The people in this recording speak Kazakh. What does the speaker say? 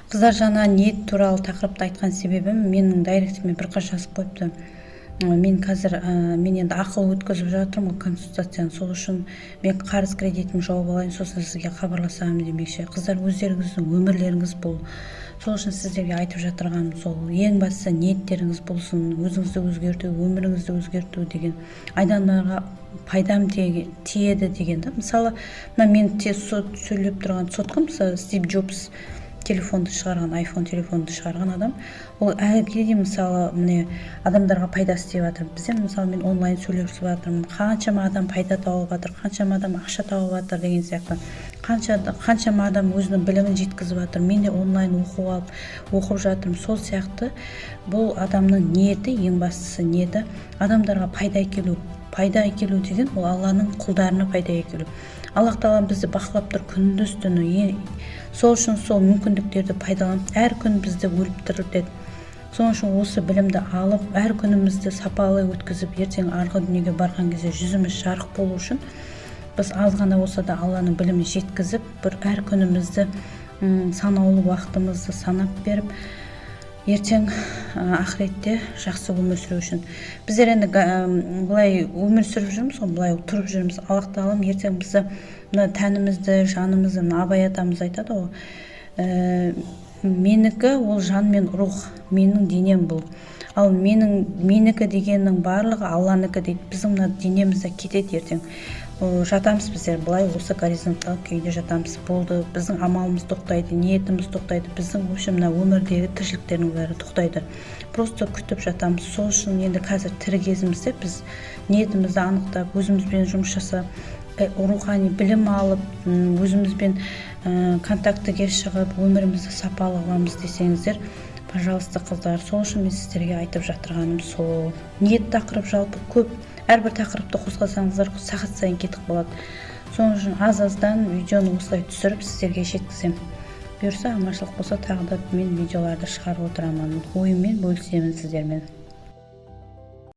Қыздар жаңа ниет туралы тақырыпты айтқан себебім, менің дайректіме бір қыз жазып қойыпты. Мен қазір мен енді ақыл өткізіп жатырмын консультацияны, сол үшін мен қарыз кредитімді жауып алайын, сосын сізге хабарласамын демекші. Қыздар, өздеріңіздің өмірлеріңіз бұл. Сол үшін сіздерге айтып жатырғаным сол, ең бастысы ниеттеріңіз болсын, өзіңізді өзгерту, өміріңізді өзгерту деген, адамдарға пайдам тиеді деген да. Мысалы, мен сөйлеп тұрған соткам, мысалы Стив Джобс телефонды шығарған, iPhone телефонды шығарған адам, ол әлі де мысалы міне адамдарға пайдасы тиіп жатыр. Бізде мысалы мен онлайн сөйлеп жатырмын, қаншама адам пайда тауып жатыр, қаншама адам ақша тауып жатыр деген сияқты. Қаншама адам өзінің білімін жеткізіп жатыр. Мен де онлайн оқып жатырмын. Сол сияқты бұл адамның ниеті, ең бастысы ниеті адамдарға пайда әкелу. Пайда әкелу деген ол Алланың құлдарына пайда әкелу. Аллах тағала бізді бақылап тұр күндіз түні. Сол үшін сол мүмкіндіктерді пайдаланып, әр күн бізді өліп тірілтеді. Сол үшін осы білімді алып, әр күнімізді сапалы өткізіп, ертең арғы дүниеге барған кезде жүзіміз жарық болу үшін біз аз ғана болса да Алланың білімін жеткізіп, бір әр күнімізді санаулы уақытымызды санап беріп, ертең ақыретте жақсы өмір сүру үшін. Біздер енді былай өмір сүріп жүрміз, былай тұрып жүрміз. Аллах тағалам ертең бізді тәнімізді, жанымызды, Абай атамыз айтады ғой, менікі ол жан мен рух, менің денем бұл. Ал менікі дегеннің барлығы Алланыкі дейді. Біздің денемізді кетеді ертең. Жатамыз біздер былай осы горизонтал күйде жатамыз, болды. Біздің амалымыз тоқтайды, ниетіміз тоқтайды, біздің өмірдегі тіршіліктердің бәрі тоқтайды. Просто күтіп жатамыз. Сол үшін енді қазір тірі кезімізде біз ниетімізді анықтап, өзімізбен жұмыс жасап, рухани білім алып, өзімізбен контактіге шығып, өмірімізді сапалы қыламыз десеңіздер, пожалуйста, қыздар. Сол үшін мен сіздерге айтып жатырғаным сол. Ниет тақырып жалпы көп. Әрбір тақырыпты қозғасаңыздар, сағат сайын кетіп қалады. Сол үшін аз-аздан видеоны осылай түсіріп сіздерге жеткіземін. Бұйырса, аманшылық болса, тағы да мен видеоларды шығарып отырамын. Ойыммен бөлісемін сіздермен.